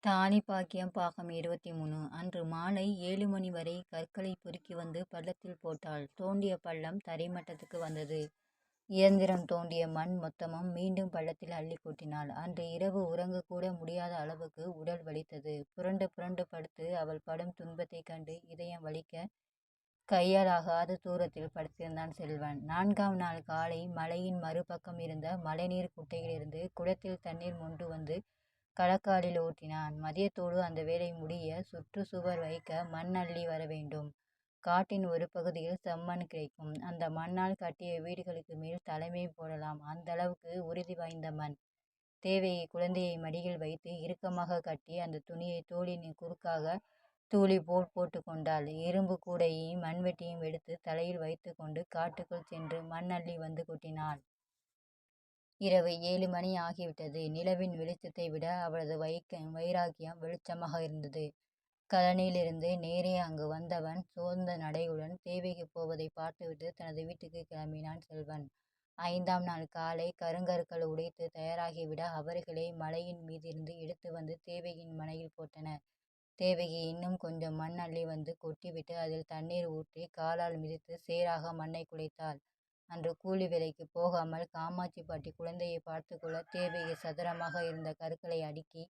தாலி பாக்கியம் பாகம் 23. அன்று மாலை 7 மணி வரை கற்களை பொறுக்கி வந்து பள்ளத்தில் போட்டாள். தோண்டிய பள்ளம் தரைமட்டத்துக்கு வந்தது. இயந்திரம் தோண்டிய மண் மொத்தமும் மீண்டும் பள்ளத்தில் அள்ளி கொட்டினாள். அன்று இரவு உறங்கக்கூட முடியாத அளவுக்கு உடல் வலித்தது. புரண்டு புரண்டு படுத்து அவள் படும் துன்பத்தைக் கண்டு இதயம் வலிக்க கையாலாகாத தூரத்தில் படுத்திருந்தான் செல்வன். 4ஆம் நாள் காலை மலையின் மறுபக்கம் இருந்த மழைநீர் குட்டையிலிருந்து குடத்தில் தண்ணீர் மொண்டு வந்து களக்காலில் ஊற்றினான். மதியத்தோடு அந்த வேலை முடிய சுற்று சுவர் வைக்க மண் அள்ளி வர வேண்டும். காட்டின் ஒரு பகுதியில் செம்மண் கிடைக்கும். அந்த மண்ணால் கட்டிய வீடுகளுக்கு மேல் தலைமை போடலாம். அந்த அளவுக்கு உறுதி வாய்ந்த மண். தேவகி குழந்தையை மடியில் வைத்து இறுக்கமாக கட்டி அந்த துணியை தோளின் குறுக்காக தூளி போல் போட்டு கொண்டாள். இரும்பு கூடையையும் மண்வெட்டியும் எடுத்து தலையில் வைத்து கொண்டு காட்டுக்குள் சென்று மண் அள்ளி வந்து கொட்டினாள். இரவு 7 மணி ஆகிவிட்டது. நிலவின் வெளிச்சத்தை விட அவளது வைராக்கியம் வெளிச்சமாக இருந்தது. கழனியிலிருந்து நேரே அங்கு வந்தவன் சோர்ந்த நடையுடன் தேவகி போவதை பார்த்துவிட்டு தனது வீட்டுக்கு கிளம்பினான் செல்வன். 5ஆம் நாள் காலை கருங்கற்கள் உடைத்து தயாராகிவிட அவர்களே மலையின் மீதிருந்து எடுத்து வந்து தேவகியின் மனையில் போட்டனர். தேவகி இன்னும் கொஞ்சம் மண் அள்ளி வந்து கொட்டிவிட்டு அதில் தண்ணீர் ஊற்றி காலால் மிதித்து சேராக மண்ணை குலைத்தாள். அன்று கூலி வேலைக்கு போகாமல் காமாட்சி பாட்டி குழந்தையை பார்த்து கொள்ள தேவகி சதுரமாக இருந்த கற்களை அடுக்கி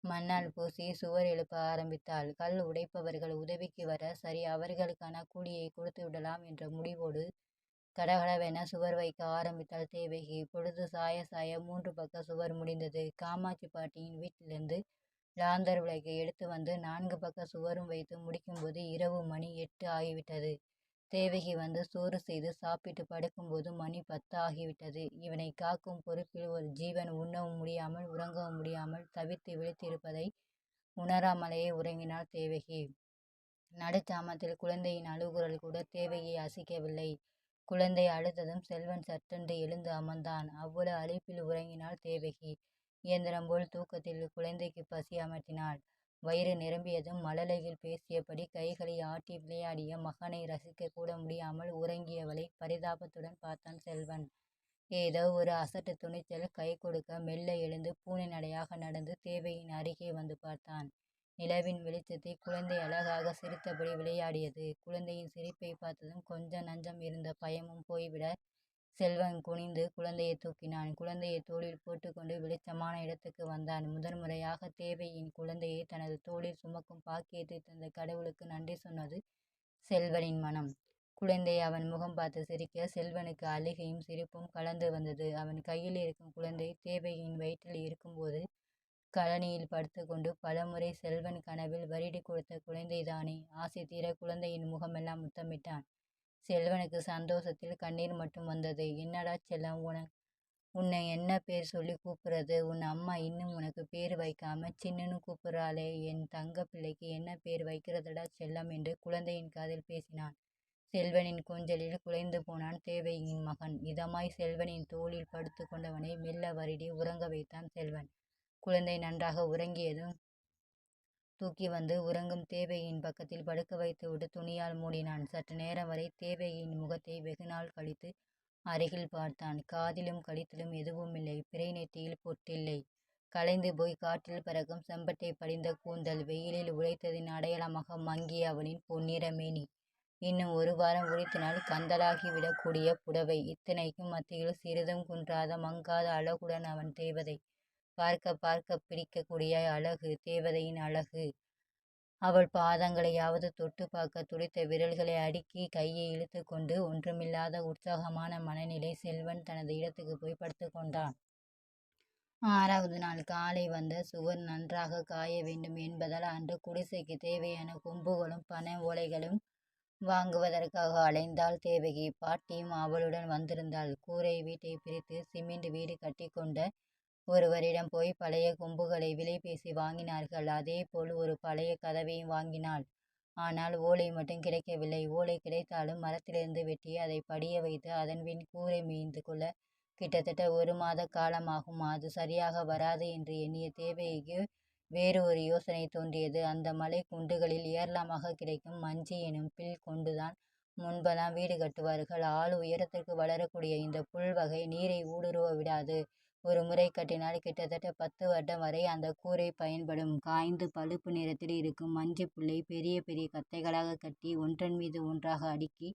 மண்ணால் பூசி சுவர் எழுப்ப ஆரம்பித்தாள். கல் உடைப்பவர்கள் உதவிக்கு வர சரி அவர்களுக்கான கூலியை கொடுத்து விடலாம் என்ற முடிவோடு கடகடவென சுவர் வைக்க ஆரம்பித்தாள் தேவகி. பொழுது சாய சாய 3 பக்க சுவர் முடிந்தது. காமாட்சி பாட்டியின் வீட்டிலிருந்து லாந்தர் விளக்கை எடுத்து வந்து 4 பக்க சுவரும் வைத்து முடிக்கும்போது இரவு மணி 8 ஆகிவிட்டது. தேவகி வந்து சோறு செய்து சாப்பிட்டு படுக்கும்போது மணி 10 ஆகிவிட்டது. இவனை காக்கும் பொறுப்பில் ஒரு ஜீவன் உண்ணவும் முடியாமல் உறங்கவும் முடியாமல் தவித்து விழித்திருப்பதை உணராமலேயே உறங்கினாள் தேவகி. நடுச்சாமத்தில் குழந்தையின் அழுகுரல் கூட தேவகியை அசைக்கவில்லை. குழந்தை அழுததும் செல்வன் சட்டென்று எழுந்து அமர்ந்தான். அவ்வளவு அலுப்பில் உறங்கினாள் தேவகி. இயந்திரம் போல் தூக்கத்தில் குழந்தைக்கு பசி அமர்த்தினாள். வயிறு நிரம்பியதும் மழலையில் பேசியபடி கைகளை ஆட்டி விளையாடிய மகனை ரசிக்க கூட முடியாமல் உறங்கியவளை பரிதாபத்துடன் பார்த்தான் செல்வன். ஏதோ ஒரு அசட்டு துணிச்சல் கை கொடுக்க மெல்ல எழுந்து பூனை நடையாக நடந்து தேவகியின் அருகே வந்து பார்த்தான். நிலவின் வெளிச்சத்தை குழந்தை அழகாக சிரித்தபடி விளையாடியது. குழந்தையின் சிரிப்பை பார்த்ததும் கொஞ்சம் நஞ்சம் இருந்த பயமும் போய்விட செல்வன் குனிந்து குழந்தையை தூக்கினான். குழந்தையை தோளில் போட்டுக்கொண்டு வெளிச்சமான இடத்துக்கு வந்தான். முதன்முறையாக தேவகியின் குழந்தையை தனது தோளில் சுமக்கும் பாக்கியத்தை தந்த கடவுளுக்கு நன்றி சொன்னது செல்வனின் மனம். குழந்தை அவன் முகம் பார்த்து சிரிக்க செல்வனுக்கு அழுகையும் சிரிப்பும் கலந்து வந்தது. அவன் கையில் இருக்கும் குழந்தை தேவகியின் வயிற்றில் இருக்கும்போது கழனியில் படுத்து கொண்டு பலமுறை செல்வன் கனவில் வருடி கொடுத்த குழந்தைதானே. ஆசை தீர குழந்தையின் முகமெல்லாம் முத்தமிட்டான். செல்வனுக்கு சந்தோஷத்தில் கண்ணீர் மட்டும் வந்தது. என்னடா செல்லம், உன்னை என்ன பேர் சொல்லி கூப்பிடுறது? உன் அம்மா இன்னும் உனக்கு பேர் வைக்காம சின்னுன்னு கூப்பிடுறாளே, என் தங்க பிள்ளைக்கு என்ன பேர் வைக்கிறதடா செல்லம் என்று குழந்தையின் காதில் பேசினான். செல்வனின் கொஞ்சலில் குலைந்து போனான் தேவகியின் மகன். இதமாய் செல்வனின் தோளில் படுத்து கொண்டவனை மெல்ல வருடி உறங்க வைத்தான் செல்வன். குழந்தை நன்றாக உறங்கியதும் தூக்கி வந்து உறங்கும் தேவகியின் பக்கத்தில் படுக்க வைத்துவிட்டு துணியால் மூடினான். சற்று நேரம் வரை தேவகியின் முகத்தை வெகுநாள் கழித்து அருகில் பார்த்தான். காதிலும் கழுத்திலும் எதுவுமில்லை. பிறை நெற்றியில் பொட்டில்லை. கலைந்து போய் காற்றில் பறக்கும் செம்பட்டை படிந்த கூந்தல். வெயிலில் உழைத்ததின் அடையாளமாக மங்கிய அவனின் பொன்னிற மேனி. இன்னும் 1 வாரம் உழைத்தினால் கந்தலாகிவிடக்கூடிய புடவை. இத்தனைக்கும் மத்தியில் சிறிதும் குன்றாத மங்காத அழகுடன் அவன் தேவதை. பார்க்க பார்க்க பிடிக்கக்கூடிய அழகு, தேவதையின் அழகு. அவள் பாதங்களையாவது தொட்டு பார்க்க துடித்த விரல்களை அடுக்கி கையை இழுத்து கொண்டு ஒன்றுமில்லாத உற்சாகமான மனநிலை செல்வன் தனது இடத்துக்கு போய் படுத்து கொண்டான். 6வது நாள் காலை வந்த சுவர் நன்றாக காய வேண்டும் என்பதால் அன்று குடிசைக்கு தேவையான கொம்புகளும் பனை ஓலைகளும் வாங்குவதற்காக அலைந்தாள் தேவகி. பாட்டியும் அவளுடன் வந்திருந்தாள். கூரை வீட்டை பிரித்து சிமெண்ட் வீடு கட்டி கொண்ட ஒருவரிடம் போய் பழைய கொம்புகளை விலை பேசி வாங்கினார்கள். அதே போல் ஒரு பழைய கதவையும் வாங்கினாள். ஆனால் ஓலை மட்டும் கிடைக்கவில்லை. ஓலை கிடைத்தாலும் மரத்திலிருந்து வெட்டி அதை படிய வைத்து அதன் பின் கூரை மேய்ந்து கொள்ள கிட்டத்தட்ட 1 மாத காலமாகும். அது சரியாக வராது என்று எண்ணிய தேவகிக்கு வேறு ஒரு யோசனை தோன்றியது. அந்த மலை குண்டுகளில் ஏராளமாக கிடைக்கும் மஞ்சி எனும் பில் கொண்டுதான் முன்பெல்லாம் வீடு கட்டுவார்கள். ஆள் உயரத்திற்கு வளரக்கூடிய இந்த புல் வகை நீரை ஊடுருவ விடாது. ஒரு முறை கட்டினால் கிட்டத்தட்ட 10 வருடம் வரை அந்த கூரை பயன்படும். காய்ந்து பழுப்பு நிறத்தில் இருக்கும் மஞ்சள் புல்லை பெரிய பெரிய கத்தைகளாக கட்டி ஒன்றன் மீது ஒன்றாக அடுக்கி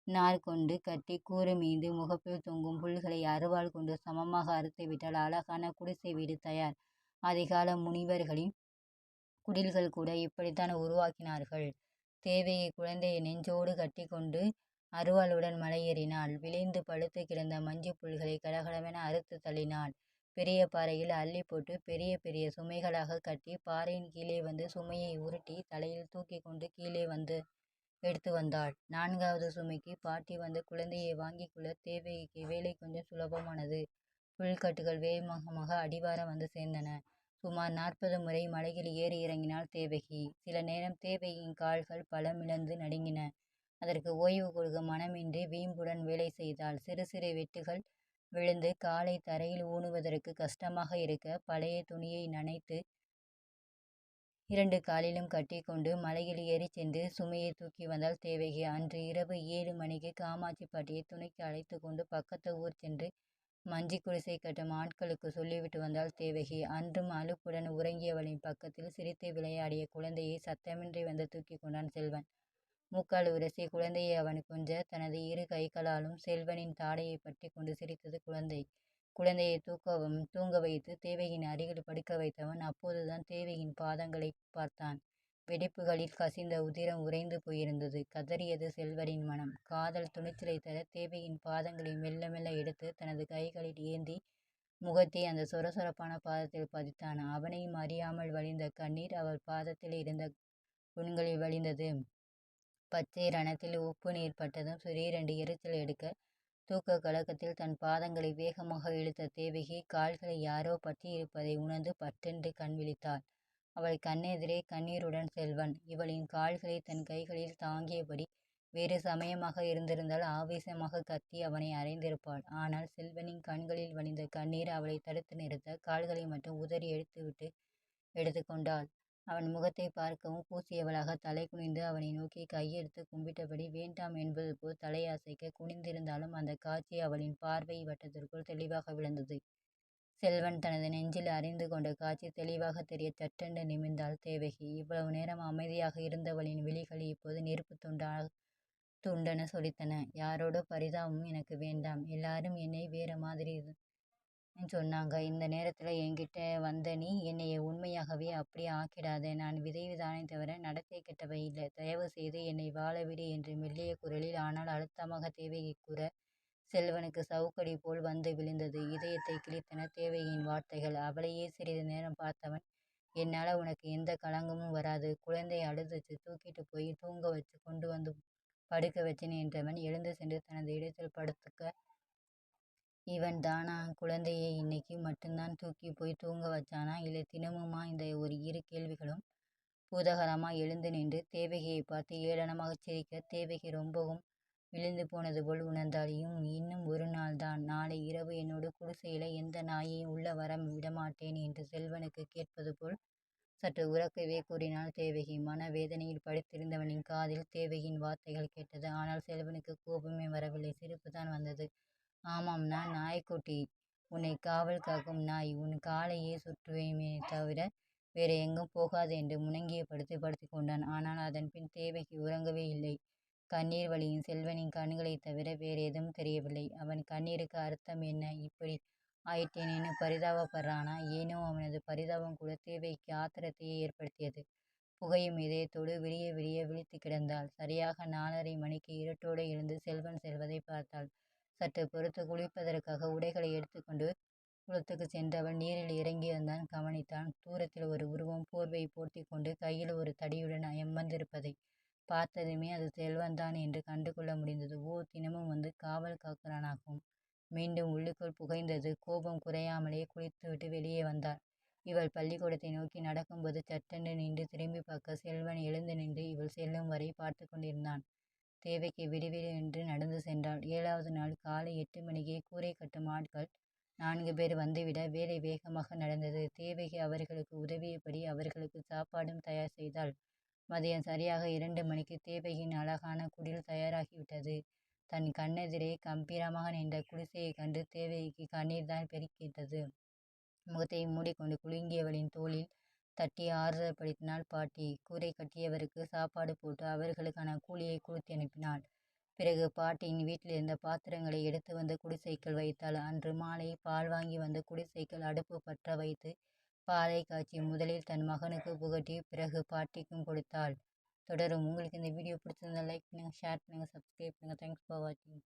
நார் கொண்டு கட்டி கூறு மீது முகப்பில் தொங்கும் புல்களை அருவாள் கொண்டு சமமாக அறுத்துவிட்டால் அழகான குடிசை வீடு தயார். அதிகால முனிவர்களின் குடில்கள் கூட இப்படித்தான் உருவாக்கினார்கள். தேவகி குழந்தையை நெஞ்சோடு கட்டி கொண்டு அருவாளுடன் மலையேறினாள். விளைந்து பழுத்து கிடந்த மஞ்சு புல்களை கடகடவென அறுத்து தள்ளினாள். பெரிய பாறையில் அள்ளி போட்டு பெரிய பெரிய சுமைகளாக கட்டி பாறையின் கீழே வந்து சுமையை உருட்டி தலையில் தூக்கி கொண்டு கீழே வந்து எடுத்து வந்தாள். 4வது சுமைக்கு பாட்டி வந்து குழந்தையை வாங்கிக் கொள்ள தேவகிக்கு வேலை கொஞ்சம் சுலபமானது. புல்கட்டுகள் வேகமாக அடிவாரம் வந்து சேர்ந்தன. சுமார் 40 முறை மலையில் ஏறி இறங்கினாள் தேவகி. சில நேரம் தேவகியின் கால்கள் பலமிழந்து நடுங்கின. அதற்கு ஓய்வு கொடுக்க மனமின்றி வீம்புடன் வேலை செய்தாள். சிறு சிறு வெட்டுகள் விழுந்து காலை தரையில் ஊனுவதற்கு கஷ்டமாக இருக்க பழைய துணியை நனைத்து 2 காலிலும் கட்டி கொண்டு மலையில் ஏறிச் சென்று சுமையை தூக்கி வந்தாள் தேவகி. அன்று இரவு 7 மணிக்கு காமாட்சி பாட்டியை துணைக்கு அழைத்து கொண்டு பக்கத்து ஊர் சென்று மஞ்சி குடிசை கட்டும் ஆட்களுக்கு சொல்லிவிட்டு வந்தாள் தேவகி. அன்றும் அலுப்புடன் உறங்கியவளின் பக்கத்தில் சிரித்து விளையாடிய குழந்தையை சத்தமின்றி வந்து தூக்கி கொண்டான் செல்வன். மூக்கால் உரசி குழந்தையை அவன் கொஞ்ச தனது இரு கைகளாலும் செல்வனின் தாடையை பற்றி கொண்டு சிரித்தது குழந்தை. குழந்தையை தூங்க வைத்து தேவகியின் அருகில் படுக்க வைத்தவன் அப்போதுதான் தேவகியின் பாதங்களை பார்த்தான். வெடிப்புகளில் கசிந்த உதிரம் உறைந்து போயிருந்தது. கதறியது செல்வரின் மனம். காதல் துணிச்சலை தர தேவகியின் பாதங்களை மெல்ல மெல்ல எடுத்து தனது கைகளில் ஏந்தி முகத்தை அந்த சொரசொரப்பான பாதத்தில் பதித்தான். அவனையும் அறியாமல் வழிந்த கண்ணீர் அவள் பாதத்தில் இருந்த புண்களில் வழிந்தது. பச்சை ரணத்தில் உப்பு நீர் பட்டதும் சுரீரென்று எரிச்சல் எடுக்க தூக்க கலக்கத்தில் தன் பாதங்களை வேகமாக இழுத்த தேவகி கால்களை யாரோ பற்றி இருப்பதை உணர்ந்து பட்டென்று கண் விழித்தாள். அவள் கண்ணெதிரே கண்ணீருடன் செல்வன். இவளின் கால்களை தன் கைகளில் தாங்கியபடி வேறு சமயமாக இருந்திருந்தால் ஆவேசமாக கத்தி அவனை அறைந்திருப்பாள். ஆனால் செல்வனின் கண்களில் வழிந்த கண்ணீர் அவளை தடுத்து நிறுத்த கால்களை மட்டும் உதறி எடுத்து கொண்டாள். அவன் முகத்தை பார்க்கவும் கூசியவளாக தலை குனிந்து அவனை நோக்கி கையெடுத்து கும்பிட்டபடி வேண்டாம் என்பது போல் தலையசைக்க குனிந்திருந்தாலும் அந்த காட்சி அவளின் பார்வை வட்டத்திற்குள் தெளிவாக விழுந்தது. செல்வன் தனது நெஞ்சில் அறிந்து கொண்ட காட்சி தெளிவாக தெரிய சட்டென்று நிமிர்ந்தாள் தேவகி. இவ்வளவு நேரம் அமைதியாக இருந்தவளின் விழிகள் இப்போது நெருப்பு துண்டென சொலித்தன. யாரோட பரிதாபமும் எனக்கு வேண்டாம். எல்லாரும் என்னை வேற மாதிரி சொன்னாங்க. இந்த நேரத்துல என்கிட்ட வந்த நீ என்னைய உண்மையாகவே அப்படியே ஆக்கிடாத. நான் விதவைதானே தவிர நடத்தை கெட்டவ இல்லை. தயவு செய்து என்னை வாழ விடு என்று மெல்லிய குரலில் ஆனால் அழுத்தமாக தேவகி கூற செல்வனுக்கு சவுக்கடி போல் வந்து விழுந்தது. இதயத்தை கிழித்தன தேவகியின் வார்த்தைகள். அவளையே சிறிது நேரம் பார்த்தவன் என்னால உனக்கு எந்த களங்கமும் வராது. குழந்தை அழுதுச்சு, தூக்கிட்டு போய் தூங்க வச்சு கொண்டு வந்து படுக்க வச்சேன் என்றவன் எழுந்து சென்று தனது இடத்தில் படுத்துக்க இவன் தானா குழந்தையை இன்னைக்கு மட்டும்தான் தூக்கி போய் தூங்க வச்சானா இல்லை தினமுமா? இந்த ஒரு இரு கேள்விகளும் பூதகரமா எழுந்து நின்று தேவகியை பார்த்து ஏளனமாக சிரிக்க தேவகி ரொம்பவும் விழுந்து போனது போல் உணர்ந்தாள். இன்னும் ஒரு நாள் தான். நாளை இரவு என்னோடு குடிசையில எந்த நாயையும் உள்ள வர விடமாட்டேன் என்று செல்வனுக்கு கேட்பது போல் சற்று உரக்கவே கூறினாள் தேவகி. மன வேதனையில் படுத்திருந்தவனின் காதில் தேவகியின் வார்த்தைகள் கேட்டது. ஆனால் செல்வனுக்கு கோபமே வரவில்லை, சிரிப்புதான் வந்தது. ஆமாம், நான் நாய்க்குட்டி, உன்னை காவல் காக்கும் நாய். உன் காலையே சுற்றுவேமே தவிர வேற எங்கும் போகாது என்று முணங்கிய படுத்தி கொண்டான். ஆனால் அதன் பின் தேவகி உறங்கவே இல்லை. கண்ணீர் வழியும் செல்வனின் கண்களை தவிர வேறு எதுவும் தெரியவில்லை. அவன் கண்ணீருக்கு அர்த்தம் என்ன? இப்படி ஆயிட்டேனேன்னு பரிதாபப்படுறானா? ஏனோ அவனது பரிதாபம் கூட தேவகிக்கு ஆத்திரத்தையே ஏற்படுத்தியது. புகையும் இதயத்தோடு விடிய விடிய விழித்து கிடந்தாள். சரியாக 4:30 மணிக்கு இருட்டோடு எழுந்து செல்வன் செல்வதை பார்த்தாள். சற்று பொறுத்து குளிப்பதற்காக உடைகளை எடுத்துக்கொண்டு குளத்துக்கு சென்றவள் நீரில் இறங்கியிருந்தான் கவனித்தான். தூரத்தில் ஒரு உருவம் போர்வை போர்த்தி கொண்டு கையில் ஒரு தடியுடன் எம்மந்திருப்பதை பார்த்ததுமே அது செல்வன்தான் என்று கண்டுகொள்ள முடிந்தது. ஓ, தினமும் வந்து காவல் காக்கிறானாகும். மீண்டும் உள்ளுக்குள் புகைந்தது. கோபம் குறையாமலே குளித்துவிட்டு வெளியே வந்தாள். இவள் பள்ளிக்கூடத்தை நோக்கி நடக்கும்போது சட்டென்று நின்று திரும்பி பார்க்க செல்வன் எழுந்து நின்று இவள் செல்லும் வரை பார்த்து கொண்டிருந்தான். தேவகி விடுவிடென்று நடந்து சென்றாள். 7வது நாள் காலை 8 மணிக்கே கூரை கட்டும் ஆட்கள் 4 பேர் வந்துவிட வேலை வேகமாக நடந்தது. தேவகி அவர்களுக்கு உதவியபடி அவர்களுக்கு சாப்பாடும் தயார் செய்தாள். மதியம் சரியாக 2 மணிக்கு தேவகியின் அழகான குடில் தயாராகிவிட்டது. தன் கண்ணெதிரே கம்பீரமாக நின்ற குடிசையைக் கண்டு தேவகிக்கு கண்ணீர் தான் பெருக்கிட்டது. முகத்தை மூடிக்கொண்டு குலுங்கியவளின் தோளில் தட்டி ஆறுதல் படுத்தினாள் பாட்டி. கூரை கட்டியவருக்கு சாப்பாடு போட்டு அவர்களுக்கான கூலியை கொடுத்து அனுப்பினாள். பிறகு பாட்டியின் வீட்டிலிருந்த பாத்திரங்களை எடுத்து வந்து குடிசைக்குள் வைத்தாள். அன்று மாலை பால் வாங்கி வந்து குடிசைக்குள் அடுப்பு பற்ற வைத்து பாலை காய்ச்சி முதலில் தன் மகனுக்கு புகட்டி பிறகு பாட்டிக்கும் கொடுத்தாள். தொடரும். உங்களுக்கு இந்த வீடியோ பிடிச்சிருந்தா லைக் பண்ணுங்கள், ஷேர் பண்ணுங்கள், சப்ஸ்கிரைப் பண்ணுங்கள். தேங்க்ஸ் ஃபார் வாட்சிங்.